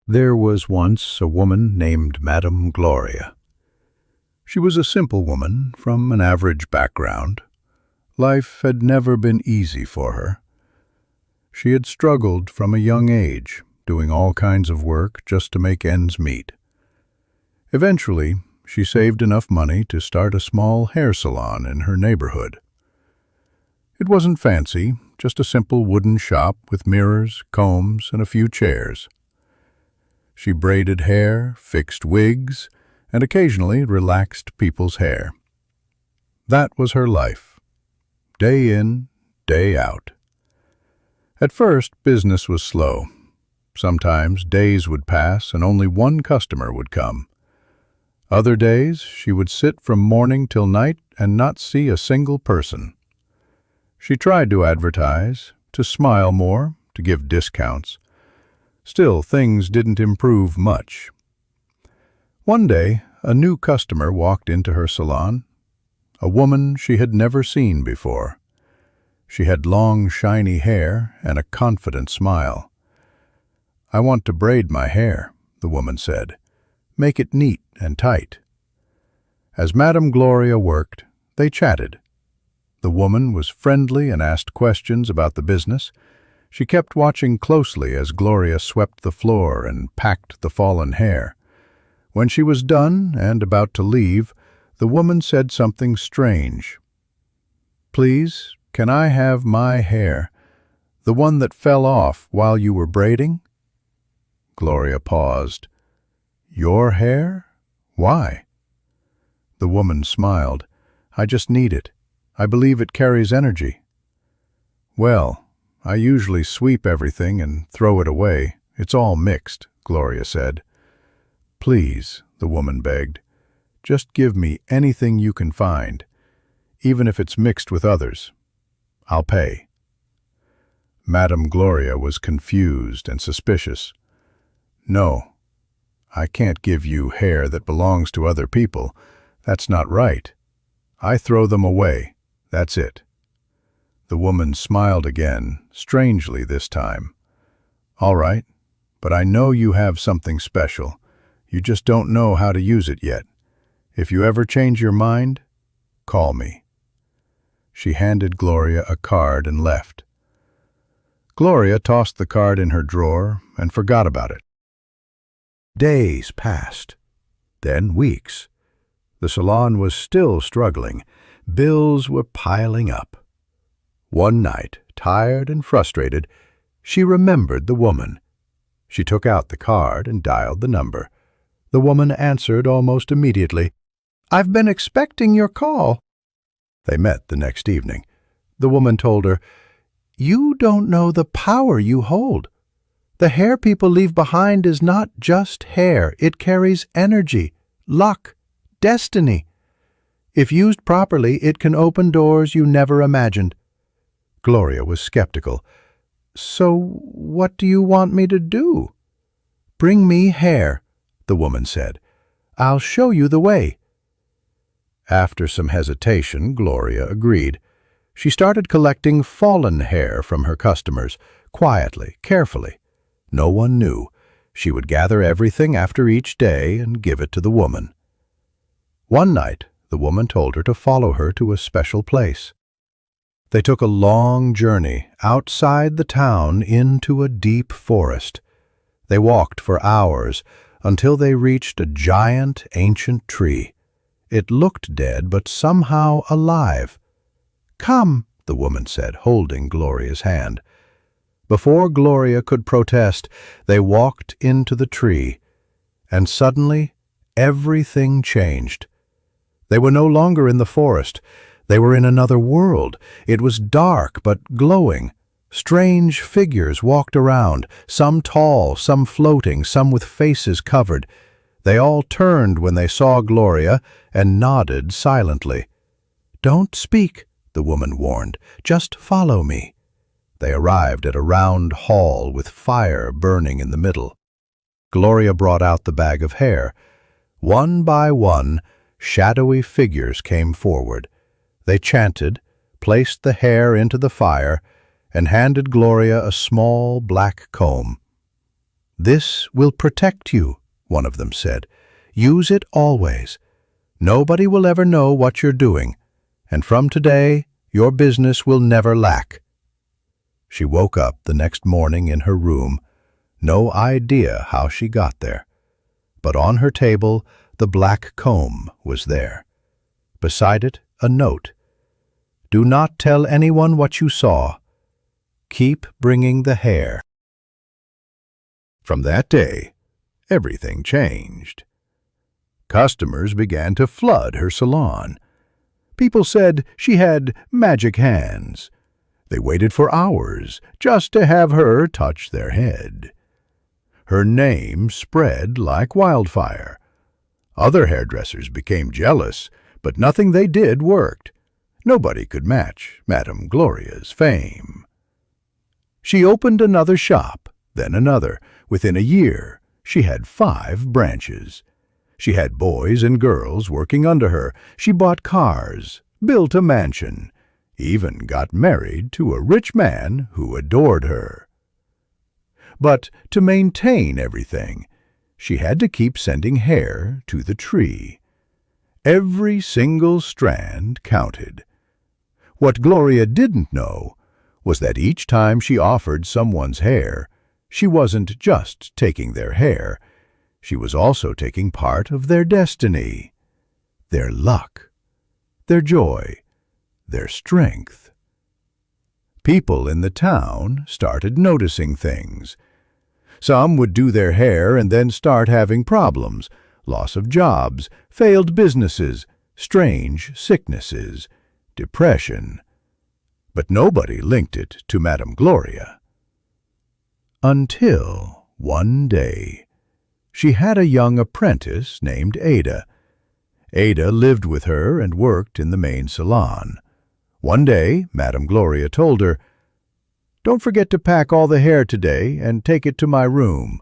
There was once a woman named Madame Gloria. She was a simple woman from an average background. Life had never been easy for her. She had struggled from a young age, doing all kinds of work just to make ends meet. Eventually, she saved enough money to start a small hair salon in her neighborhood. It wasn't fancy, just a simple wooden shop with mirrors, combs, and a few chairs. She braided hair, fixed wigs, and occasionally relaxed people's hair. That was her life, day in, day out. At first, business was slow. Sometimes days would pass and only one customer would come. Other days, she would sit from morning till night and not see a single person. She tried to advertise, to smile more, to give discounts. Still, things didn't improve much. One day, a new customer walked into her salon, a woman she had never seen before. She had long, shiny hair and a confident smile. "I want to braid my hair," the woman said. "Make it neat and tight." As Madame Gloria worked, they chatted. The woman was friendly and asked questions about the business. She kept watching closely as Gloria swept the floor and packed the fallen hair. When she was done and about to leave, the woman said something strange. "Please, can I have my hair, the one that fell off while you were braiding?" Gloria paused. "Your hair? Why?" The woman smiled. "I just need it. I believe it carries energy." "Well, I usually sweep everything and throw it away. It's all mixed," Gloria said. "Please," the woman begged, "just give me anything you can find, even if it's mixed with others. I'll pay." Madame Gloria was confused and suspicious. "No, I can't give you hair that belongs to other people. That's not right. I throw them away. That's it." The woman smiled again, strangely this time. "All right, but I know you have something special. You just don't know how to use it yet. If you ever change your mind, call me." She handed Gloria a card and left. Gloria tossed the card in her drawer and forgot about it. Days passed, then weeks. The salon was still struggling. Bills were piling up. One night, tired and frustrated, she remembered the woman. She took out the card and dialed the number. The woman answered almost immediately. "I've been expecting your call." They met the next evening. The woman told her, "You don't know the power you hold. The hair people leave behind is not just hair. It carries energy, luck, destiny. If used properly, it can open doors you never imagined." Gloria was skeptical. "So what do you want me to do?" "Bring me hair," the woman said. "I'll show you the way." After some hesitation, Gloria agreed. She started collecting fallen hair from her customers, quietly, carefully. No one knew. She would gather everything after each day and give it to the woman. One night, the woman told her to follow her to a special place. They took a long journey outside the town into a deep forest. They walked for hours until they reached a giant, ancient tree. It looked dead, but somehow alive. "Come," the woman said, holding Gloria's hand. Before Gloria could protest, they walked into the tree, and suddenly everything changed. They were no longer in the forest. They were in another world. It was dark but glowing. Strange figures walked around, some tall, some floating, some with faces covered. They all turned when they saw Gloria and nodded silently. "Don't speak," the woman warned. "Just follow me." They arrived at a round hall with fire burning in the middle. Gloria brought out the bag of hair. One by one, shadowy figures came forward. They chanted, placed the hair into the fire, and handed Gloria a small black comb. "This will protect you," one of them said. "Use it always. Nobody will ever know what you're doing, and from today your business will never lack." She woke up the next morning in her room, no idea how she got there. But on her table the black comb was there. Beside it a note. "Do not tell anyone what you saw. Keep bringing the hair." From that day, everything changed. Customers began to flood her salon. People said she had magic hands. They waited for hours just to have her touch their head. Her name spread like wildfire. Other hairdressers became jealous, but nothing they did worked. Nobody could match Madame Gloria's fame. She opened another shop, then another. Within a year, she had 5 branches. She had boys and girls working under her. She bought cars, built a mansion, even got married to a rich man who adored her. But to maintain everything, she had to keep sending hair to the tree. Every single strand counted. What Gloria didn't know was that each time she offered someone's hair, she wasn't just taking their hair, she was also taking part of their destiny, their luck, their joy, their strength. People in the town started noticing things. Some would do their hair and then start having problems, loss of jobs, failed businesses, strange sicknesses, depression. But nobody linked it to Madame Gloria. Until one day, she had a young apprentice named Ada. Ada lived with her and worked in the main salon. One day, Madame Gloria told her, "Don't forget to pack all the hair today and take it to my room."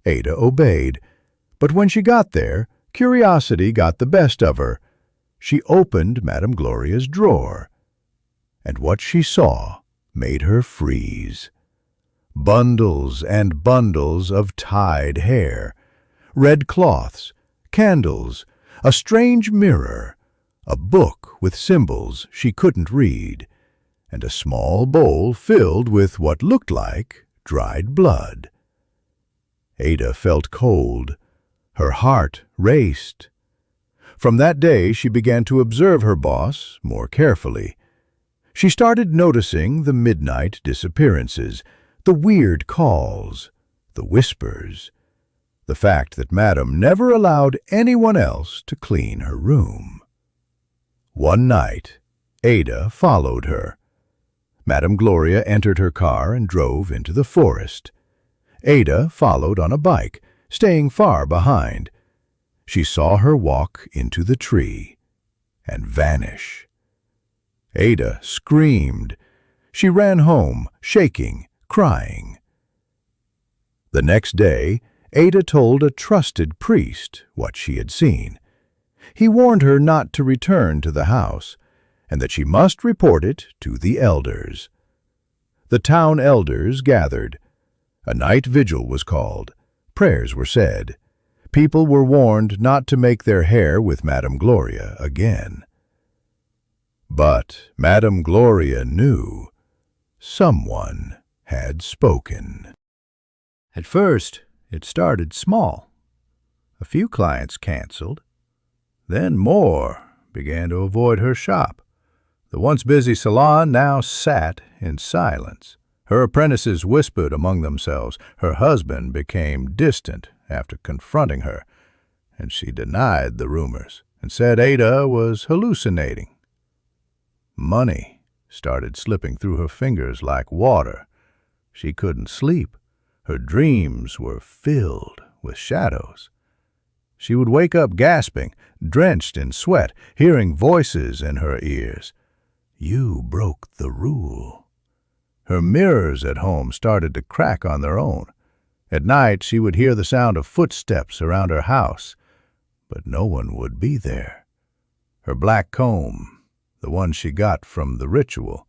Ada obeyed, but when she got there, curiosity got the best of her. She opened Madame Gloria's drawer, and what she saw made her freeze. Bundles and bundles of tied hair, red cloths, candles, a strange mirror, a book with symbols she couldn't read, and a small bowl filled with what looked like dried blood. Ada felt cold. Her heart raced. From that day, she began to observe her boss more carefully. She started noticing the midnight disappearances, the weird calls, the whispers, the fact that Madame never allowed anyone else to clean her room. One night, Ada followed her. Madame Gloria entered her car and drove into the forest. Ada followed on a bike, staying far behind. She saw her walk into the tree and vanish. Ada screamed. She ran home, shaking, crying. The next day, Ada told a trusted priest what she had seen. He warned her not to return to the house, and that she must report it to the elders. The town elders gathered. A night vigil was called. Prayers were said. People were warned not to make their hair with Madame Gloria again. But Madame Gloria knew someone had spoken. At first, it started small. A few clients canceled. Then more began to avoid her shop. The once busy salon now sat in silence. Her apprentices whispered among themselves. Her husband became distant after confronting her, and she denied the rumors and said Ada was hallucinating. Money started slipping through her fingers like water. She couldn't sleep. Her dreams were filled with shadows. She would wake up gasping, drenched in sweat, hearing voices in her ears. You broke the rule. Her mirrors at home started to crack on their own. At night she would hear the sound of footsteps around her house, but no one would be there. Her black comb, the one she got from the ritual,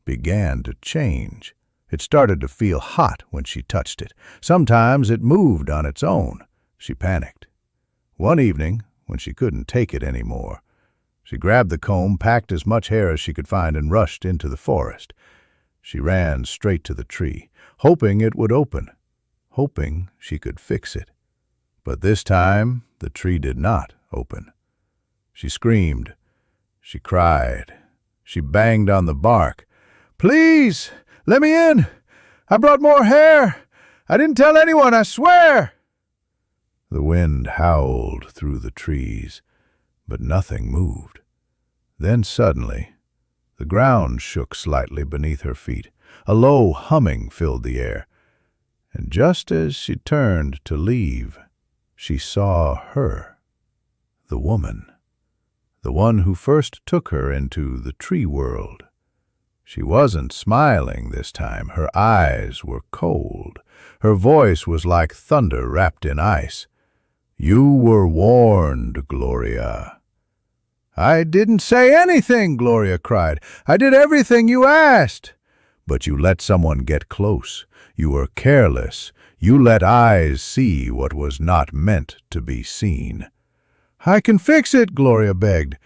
began to change. It started to feel hot when she touched it. Sometimes it moved on its own. She panicked. One evening, when she couldn't take it anymore, she grabbed the comb, packed as much hair as she could find, and rushed into the forest. She ran straight to the tree, hoping it would open, hoping she could fix it. But this time, the tree did not open. She screamed. She cried. She banged on the bark. "Please, let me in! I brought more hair! I didn't tell anyone, I swear!" The wind howled through the trees, but nothing moved. Then suddenly, the ground shook slightly beneath her feet. A low humming filled the air, and just as she turned to leave, she saw her, the woman, the one who first took her into the tree world. She wasn't smiling this time. Her eyes were cold. Her voice was like thunder wrapped in ice. "You were warned, Gloria." "I didn't say anything," Gloria cried. "I did everything you asked." "But you let someone get close. You were careless. You let eyes see what was not meant to be seen." "I can fix it," Gloria begged.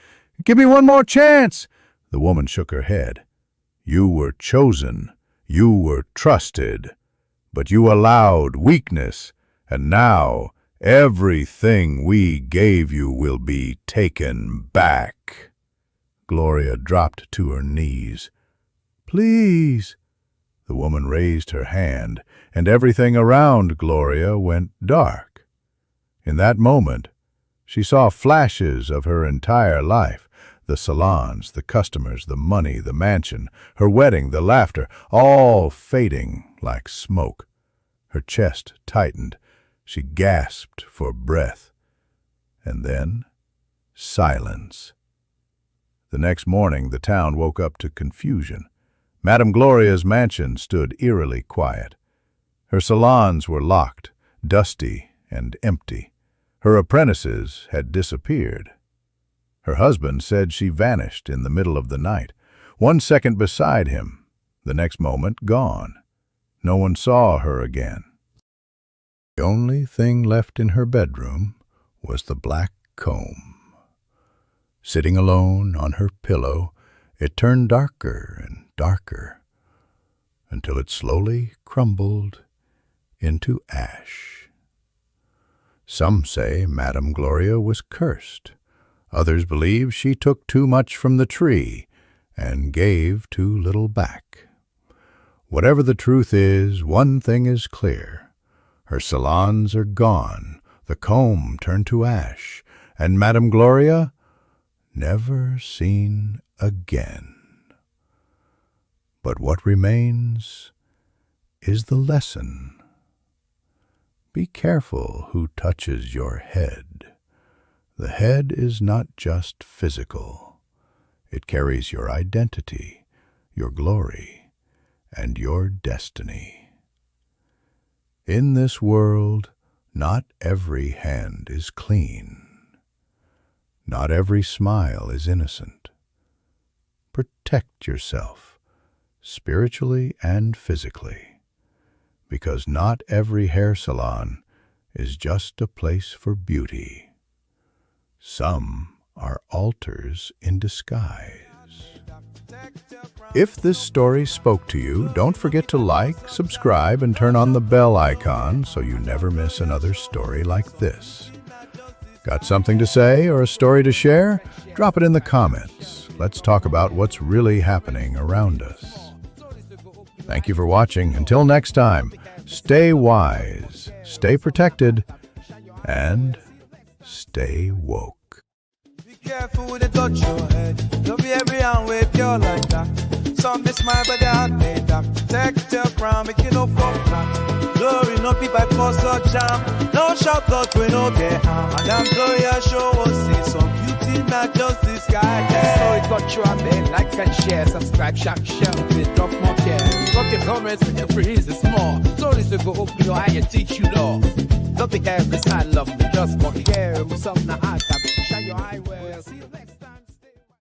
"Give me one more chance." The woman shook her head. "You were chosen. You were trusted. But you allowed weakness, and now everything we gave you will be taken back." Gloria dropped to her knees. "Please." The woman raised her hand, and everything around Gloria went dark. In that moment, she saw flashes of her entire life. The salons, the customers, the money, the mansion, her wedding, the laughter, all fading like smoke. Her chest tightened. She gasped for breath. And then, silence. The next morning, the town woke up to confusion. Madame Gloria's mansion stood eerily quiet. Her salons were locked, dusty and empty. Her apprentices had disappeared. Her husband said she vanished in the middle of the night. 1 second beside him, the next moment gone. No one saw her again. The only thing left in her bedroom was the black comb. Sitting alone on her pillow, it turned darker and darker, until it slowly crumbled into ash. Some say Madame Gloria was cursed. Others believe she took too much from the tree and gave too little back. Whatever the truth is, one thing is clear. Her salons are gone, the comb turned to ash, and Madame Gloria never seen again. But what remains is the lesson. Be careful who touches your head. The head is not just physical. It carries your identity, your glory, and your destiny. In this world, not every hand is clean. Not every smile is innocent. Protect yourself, spiritually and physically, because not every hair salon is just a place for beauty. Some are altars in disguise. If this story spoke to you, don't forget to like, subscribe, and turn on the bell icon so you never miss another story like this. Got something to say or a story to share? Drop it in the comments. Let's talk about what's really happening around us. Thank you for watching. Until next time, stay wise, stay protected, and stay woke. Be careful when they touch your head. Don't be every hand way pure like that. Some they smile but their heart made that. Protect your crown, make you no fall flat. Glory no be by force or jam. No shout out we no get harm. Madame Gloria show us say some beauty not just this guy. So it got you on there, like and share, subscribe, share, share, drop more care. Drop your comments with your praise is small. Stories to go open your eye and teach you law. Don't be every side love me, just for care with something I have. Shine your eye well.